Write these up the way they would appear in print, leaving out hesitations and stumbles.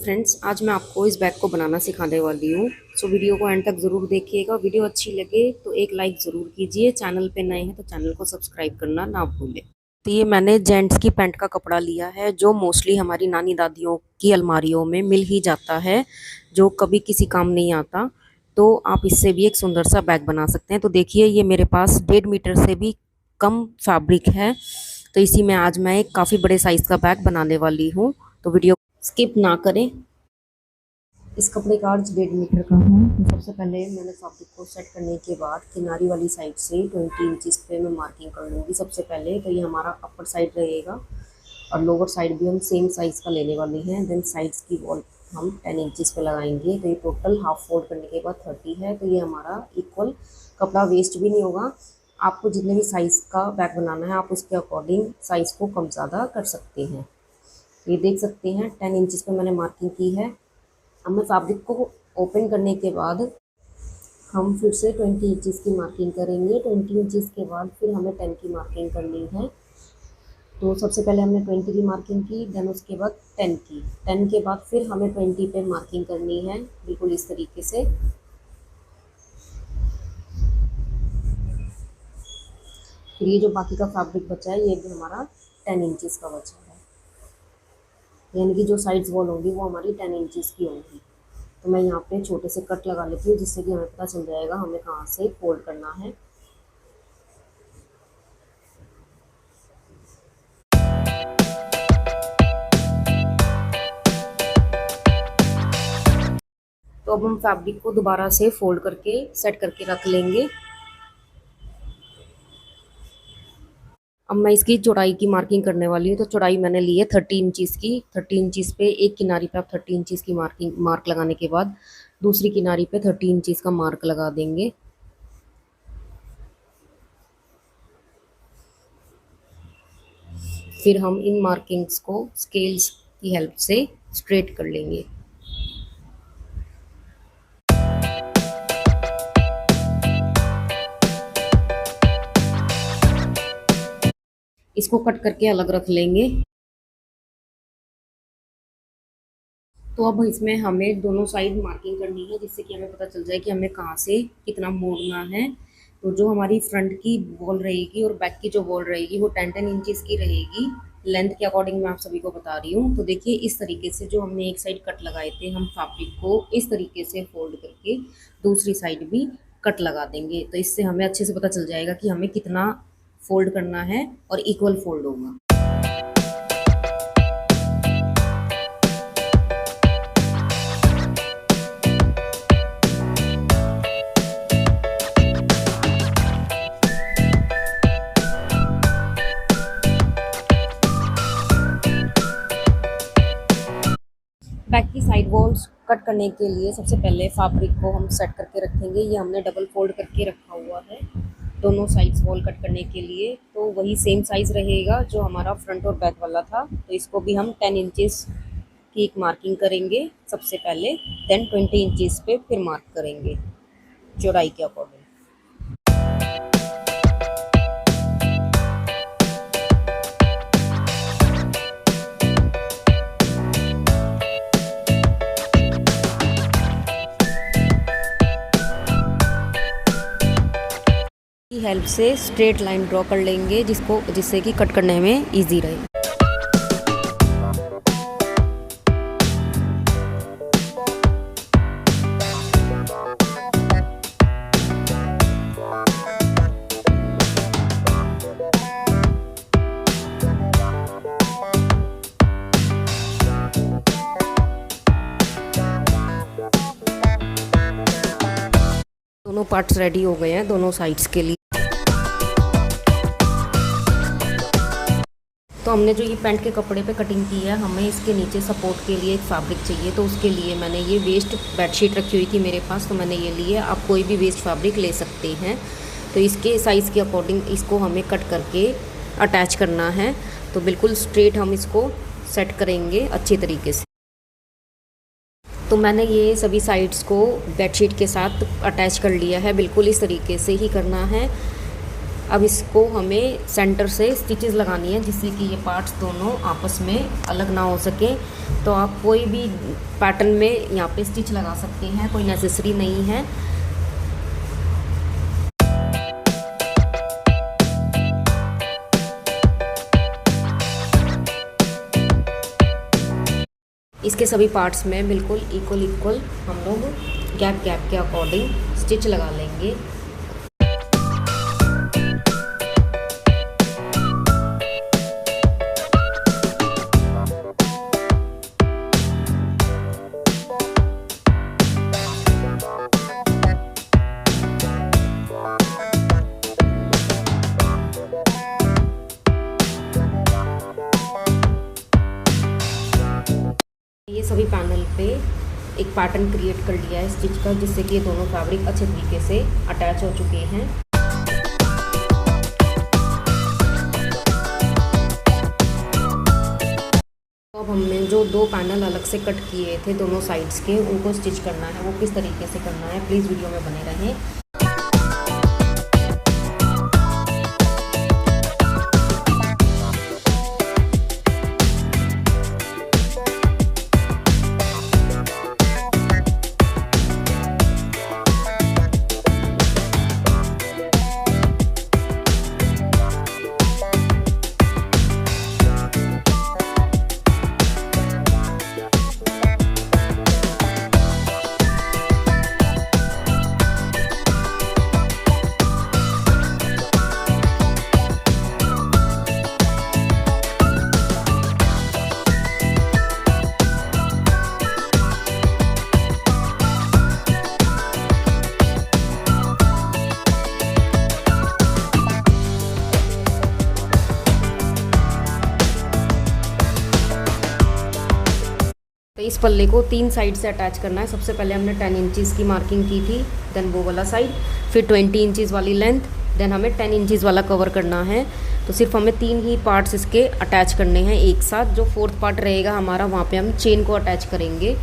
Friends, आज मैं आपको इस बैग को बनाना सिखाने वाली हूँ। सो वीडियो को एंड तक ज़रूर देखिएगा। वीडियो अच्छी लगे तो एक लाइक ज़रूर कीजिए। चैनल पे नए हैं तो चैनल को सब्सक्राइब करना ना भूलें। तो ये मैंने जेंट्स की पैंट का कपड़ा लिया है, जो मोस्टली हमारी नानी दादियों की अलमारियों में मिल ही जाता है, जो कभी किसी काम नहीं आता। तो आप इससे भी एक सुंदर सा बैग बना सकते हैं। तो देखिए, ये मेरे पास 1.5 मीटर से भी कम फैब्रिक है। तो इसी में आज मैं एक काफ़ी बड़े साइज़ का बैग बनाने वाली हूँ। तो वीडियो स्किप ना करें। इस कपड़े का अर्ज 1.5 मीटर का है। तो सबसे पहले मैंने फैब्रिक को सेट करने के बाद किनारी वाली साइड से 20 इंचज़ पे मैं मार्किंग कर लूँगी। सबसे पहले तो ये हमारा अपर साइड रहेगा और लोअर साइड भी हम सेम साइज़ का लेने वाले हैं। देन साइड्स की वॉल हम 10 इंचज़ पे लगाएंगे। तो ये टोटल हाफ फोल्ड करने के बाद 30 है। तो ये हमारा इक्वल कपड़ा वेस्ट भी नहीं होगा। आपको जितने भी साइज़ का बैग बनाना है, आप उसके अकॉर्डिंग साइज़ को कम ज़्यादा कर सकते हैं। ये देख सकते हैं 10 इंचज़ पे मैंने मार्किंग की है। अब मैं फैब्रिक को ओपन करने के बाद हम फिर से 20 इंचज़ की मार्किंग करेंगे। 20 इंचज़ के बाद फिर हमें 10 की मार्किंग करनी है। तो सबसे पहले हमने 20 की मार्किंग की, देन उसके बाद 10 की। 10 के बाद फिर हमें 20 पे मार्किंग करनी है, बिल्कुल इस तरीके से। फिर ये जो बाकी का फैब्रिक बचा है, ये भी हमारा 10 इंचज़ का बचा है, यानी कि जो साइड्स वॉल होंगी वो हमारी 10 इंचज़ की होंगी। तो मैं यहाँ पे छोटे से कट लगा लेती हूँ, जिससे कि हमें पता चल जाएगा हमें कहाँ से फोल्ड करना है। तो अब हम फैब्रिक को दोबारा से फोल्ड करके सेट करके रख लेंगे। अब मैं इसकी चौड़ाई की मार्किंग करने वाली हूँ। तो चौड़ाई मैंने ली है 30 इंचज़ की। 30 इंचज़ पे एक किनारी पे आप 30 इंचज़ की मार्क लगाने के बाद दूसरी किनारी पे 30 इंचज़ का मार्क लगा देंगे। फिर हम इन मार्किंग्स को स्केल्स की हेल्प से स्ट्रेट कर लेंगे। इसको कट करके अलग रख लेंगे। तो अब इसमें हमें दोनों साइड मार्किंग करनी है, जिससे कि हमें पता चल जाए कि हमें कहाँ से कितना मोड़ना है। तो जो हमारी फ्रंट की वॉल रहेगी और बैक की जो वॉल रहेगी वो 10-10 इंचज़ की रहेगी। लेंथ के अकॉर्डिंग मैं आप सभी को बता रही हूँ। तो देखिए, इस तरीके से जो हमने एक साइड कट लगाए थे, हम फैब्रिक को इस तरीके से फोल्ड करके दूसरी साइड भी कट लगा देंगे। तो इससे हमें अच्छे से पता चल जाएगा कि हमें कितना फोल्ड करना है और इक्वल फोल्ड होगा। बैक की साइड वॉल्स कट करने के लिए सबसे पहले फैब्रिक को हम सेट करके रखेंगे। ये हमने डबल फोल्ड करके रखा हुआ है दोनों साइड्स वॉल कट करने के लिए। तो वही सेम साइज़ रहेगा जो हमारा फ्रंट और बैक वाला था। तो इसको भी हम 10 इंचज़ की एक मार्किंग करेंगे सबसे पहले, देन 20 इंचज़ पे फिर मार्क करेंगे चौड़ाई के अकॉर्डिंग। की हेल्प से स्ट्रेट लाइन ड्रॉ कर लेंगे, जिससे कि कट करने में इजी रहे। दोनों पार्ट्स रेडी हो गए हैं दोनों साइड्स के लिए। तो हमने जो ये पैंट के कपड़े पे कटिंग की है, हमें इसके नीचे सपोर्ट के लिए एक फैब्रिक चाहिए। तो उसके लिए मैंने ये वेस्ट बेडशीट रखी हुई थी मेरे पास, तो मैंने ये ली है। आप कोई भी वेस्ट फैब्रिक ले सकते हैं। तो इसके साइज़ के अकॉर्डिंग इसको हमें कट करके अटैच करना है। तो बिल्कुल स्ट्रेट हम इसको सेट करेंगे अच्छी तरीके से। तो मैंने ये सभी साइड्स को बेडशीट के साथ अटैच कर लिया है। बिल्कुल इस तरीके से ही करना है। अब इसको हमें सेंटर से स्टिचेस लगानी है जिससे कि ये पार्ट्स दोनों आपस में अलग ना हो सके। तो आप कोई भी पैटर्न में यहाँ पे स्टिच लगा सकते हैं, कोई नेसेसरी नहीं है। इसके सभी पार्ट्स में बिल्कुल इक्वल हम लोग गैप के अकॉर्डिंग स्टिच लगा लेंगे। ये सभी पैनल पे एक पैटर्न क्रिएट कर लिया है स्टिच का, जिससे कि ये दोनों फैब्रिक अच्छे तरीके से अटैच हो चुके हैं। तो अब हमने जो 2 पैनल अलग से कट किए थे दोनों साइड्स के, उनको स्टिच करना है। वो किस तरीके से करना है प्लीज़ वीडियो में बने रहें। तो इस पल्ले को 3 साइड से अटैच करना है। सबसे पहले हमने 10 इंचज़ की मार्किंग की थी, देन वो वाला साइड, फिर 20 इंचज़ वाली लेंथ, देन हमें 10 इंचज़ वाला कवर करना है। तो सिर्फ हमें 3 ही पार्ट्स इसके अटैच करने हैं एक साथ। जो 4th पार्ट रहेगा हमारा, वहाँ पे हम चेन को अटैच करेंगे।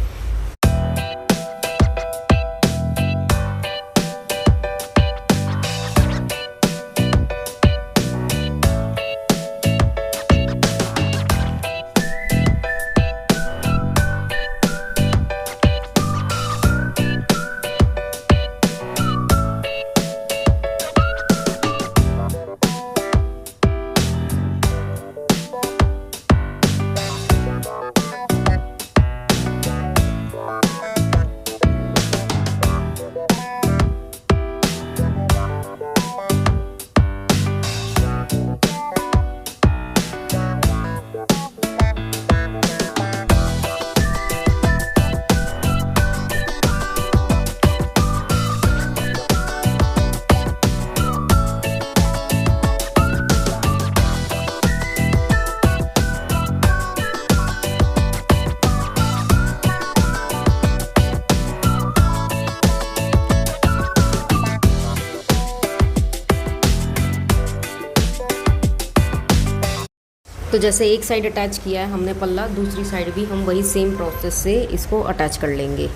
तो जैसे एक साइड अटैच किया है हमने पल्ला, दूसरी साइड भी हम वही सेम प्रोसेस से इसको अटैच कर लेंगे।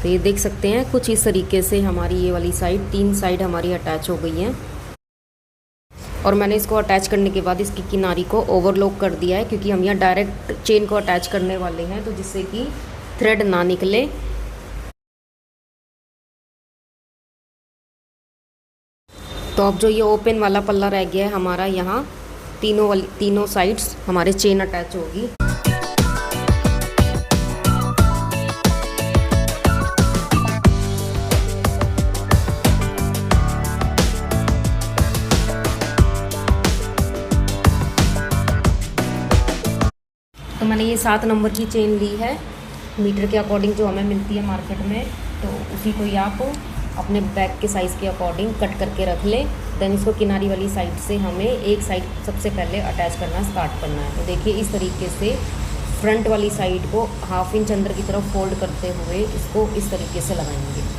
तो ये देख सकते हैं कुछ इस तरीके से हमारी ये वाली साइड, 3 साइड हमारी अटैच हो गई हैं। और मैंने इसको अटैच करने के बाद इसकी किनारी को ओवरलॉक कर दिया है, क्योंकि हम यहाँ डायरेक्ट चेन को अटैच करने वाले हैं, तो जिससे कि थ्रेड ना निकले। तो अब जो ये ओपन वाला पल्ला रह गया है हमारा, यहाँ तीनों साइड्स हमारे चेन अटैच होगी। तो मैंने ये 7 नंबर की चेन ली है, मीटर के अकॉर्डिंग जो हमें मिलती है मार्केट में। तो उसी को ही आप अपने बैक के साइज़ के अकॉर्डिंग कट करके रख लें। देन इसको किनारी वाली साइड से हमें एक साइड सबसे पहले अटैच करना स्टार्ट करना है। तो देखिए इस तरीके से फ्रंट वाली साइड को 1/2 इंच अंदर की तरफ फोल्ड करते हुए इसको इस तरीके से लगाएंगे।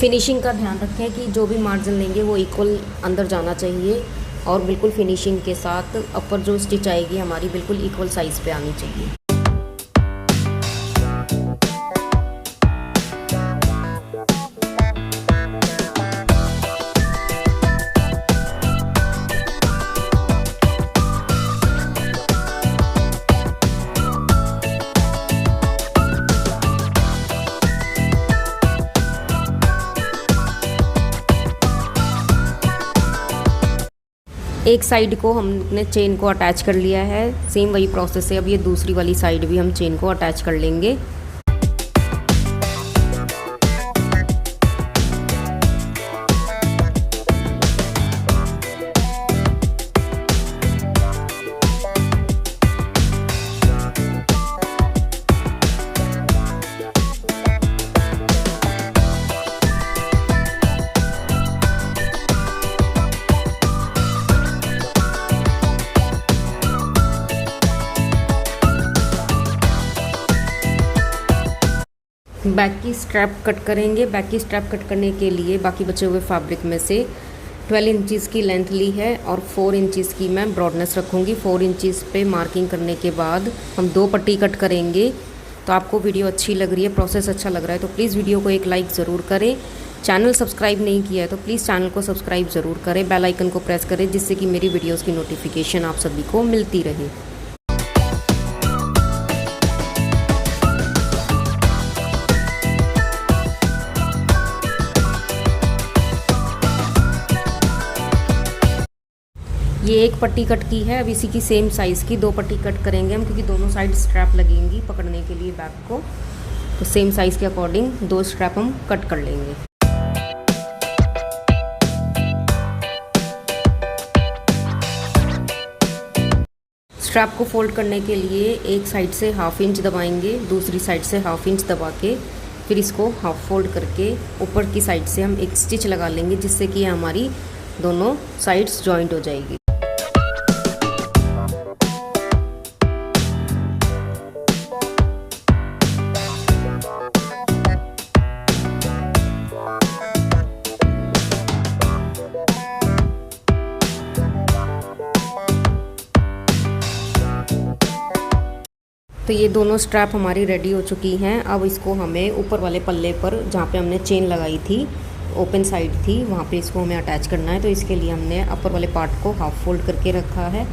फिनिशिंग का ध्यान रखें कि जो भी मार्जिन लेंगे वो इक्वल अंदर जाना चाहिए और बिल्कुल फिनिशिंग के साथ अपर जो स्टिच आएगी हमारी बिल्कुल इक्वल साइज़ पे आनी चाहिए। एक साइड को हमने चेन को अटैच कर लिया है, सेम वही प्रोसेस है। अब ये दूसरी वाली साइड भी हम चेन को अटैच कर लेंगे। बैक की स्ट्रैप कट करेंगे। बैक की स्ट्रैप कट करने के लिए बाकी बचे हुए फैब्रिक में से 12 इंचज़ की लेंथ ली है और 4 इंचज़ की मैं ब्रॉडनेस रखूँगी। 4 इंचज़ पे मार्किंग करने के बाद हम 2 पट्टी कट करेंगे। तो आपको वीडियो अच्छी लग रही है, प्रोसेस अच्छा लग रहा है तो प्लीज़ वीडियो को एक लाइक ज़रूर करें। चैनल सब्सक्राइब नहीं किया है तो प्लीज़ चैनल को सब्सक्राइब ज़रूर करें, बेल आइकन को प्रेस करें जिससे कि मेरी वीडियोज़ की नोटिफिकेशन आप सभी को मिलती रहे। ये एक पट्टी कट की है, अब इसी की सेम साइज़ की 2 पट्टी कट करेंगे हम, क्योंकि दोनों साइड स्ट्रैप लगेंगी पकड़ने के लिए बैक को। तो सेम साइज़ के अकॉर्डिंग 2 स्ट्रैप हम कट कर लेंगे। स्ट्रैप को फोल्ड करने के लिए एक साइड से 1/2 इंच दबाएंगे, दूसरी साइड से 1/2 इंच दबा के फिर इसको हाफ फोल्ड करके ऊपर की साइड से हम एक स्टिच लगा लेंगे, जिससे कि हमारी दोनों साइड्स जॉइंट हो जाएगी। तो ये दोनों स्ट्रैप हमारी रेडी हो चुकी हैं। अब इसको हमें ऊपर वाले पल्ले पर जहाँ पे हमने चेन लगाई थी, ओपन साइड थी, वहाँ पे इसको हमें अटैच करना है। तो इसके लिए हमने अपर वाले पार्ट को हाफ फोल्ड करके रखा है।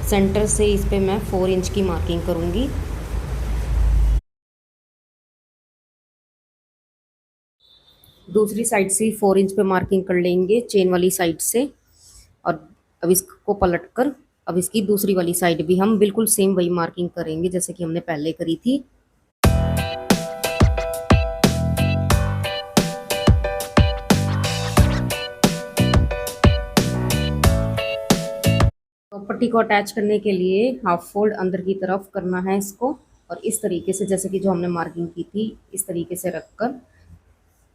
सेंटर से इस पे मैं 4 इंच की मार्किंग करूँगी। दूसरी साइड से 4 इंच पे मार्किंग कर लेंगे चेन वाली साइड से। और अब इसको पलट कर अब इसकी दूसरी वाली साइड भी हम बिल्कुल सेम वही मार्किंग करेंगे जैसे कि हमने पहले करी थी। तो पट्टी को अटैच करने के लिए हाफ फोल्ड अंदर की तरफ करना है इसको, और इस तरीके से जैसे कि जो हमने मार्किंग की थी इस तरीके से रखकर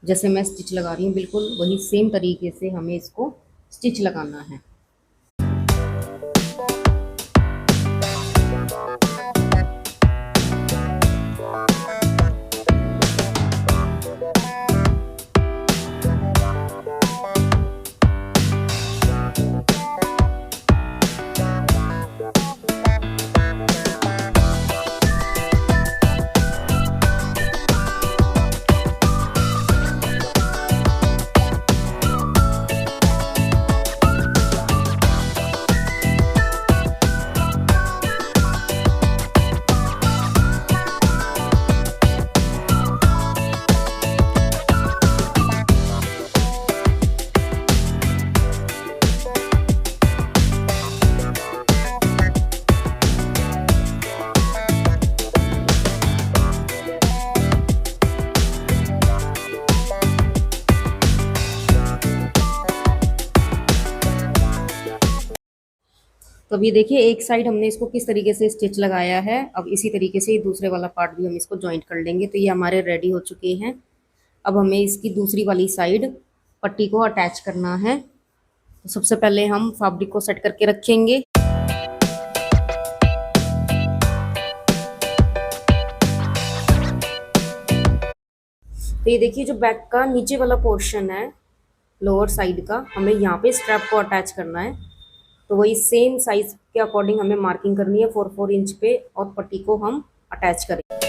जैसे मैं स्टिच लगा रही हूँ बिल्कुल वही सेम तरीके से हमें इसको स्टिच लगाना है। तो अब ये देखिए एक साइड हमने इसको किस तरीके से स्टिच लगाया है। अब इसी तरीके से दूसरे वाला पार्ट भी हम इसको जॉइंट कर लेंगे। तो ये हमारे रेडी हो चुके हैं। अब हमें इसकी दूसरी वाली साइड पट्टी को अटैच करना है। तो सबसे पहले हम फैब्रिक को सेट करके रखेंगे। तो ये देखिए जो बैक का नीचे वाला पोर्शन है लोअर साइड का, हमें यहाँ पे स्ट्रैप को अटैच करना है। तो वही सेम साइज के अकॉर्डिंग हमें मार्किंग करनी है 4-4 इंच पे, और पट्टी को हम अटैच करेंगे।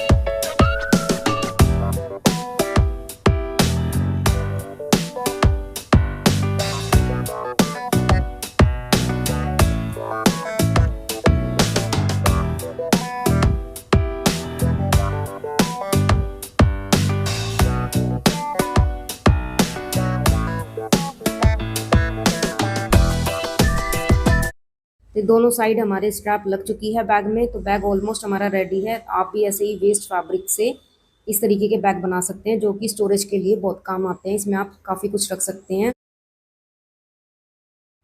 तो दोनों साइड हमारे स्ट्रैप लग चुकी है बैग में, तो बैग ऑलमोस्ट हमारा रेडी है। आप भी ऐसे ही वेस्ट फैब्रिक से इस तरीके के बैग बना सकते हैं, जो कि स्टोरेज के लिए बहुत काम आते हैं। इसमें आप काफ़ी कुछ रख सकते हैं।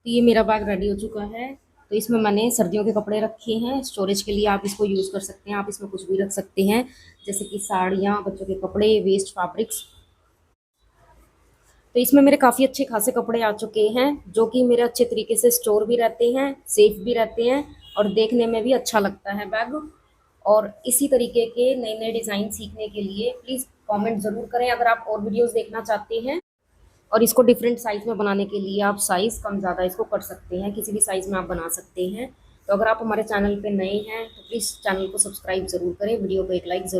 तो ये मेरा बैग रेडी हो चुका है। तो इसमें मैंने सर्दियों के कपड़े रखे हैं स्टोरेज के लिए, आप इसको यूज़ कर सकते हैं। आप इसमें कुछ भी रख सकते हैं, जैसे कि साड़ियाँ, बच्चों के कपड़े, वेस्ट फैब्रिक्स। तो इसमें मेरे काफ़ी अच्छे खासे कपड़े आ चुके हैं, जो कि मेरे अच्छे तरीके से स्टोर भी रहते हैं, सेफ भी रहते हैं, और देखने में भी अच्छा लगता है बैग। और इसी तरीके के नए नए डिज़ाइन सीखने के लिए प्लीज़ कमेंट ज़रूर करें अगर आप और वीडियोस देखना चाहते हैं। और इसको डिफरेंट साइज़ में बनाने के लिए आप साइज़ कम ज़्यादा इसको कर सकते हैं, किसी भी साइज़ में आप बना सकते हैं। तो अगर आप हमारे चैनल पे नए हैं तो प्लीज़ चैनल को सब्सक्राइब ज़रूर करें, वीडियो को एक लाइक ज़रूर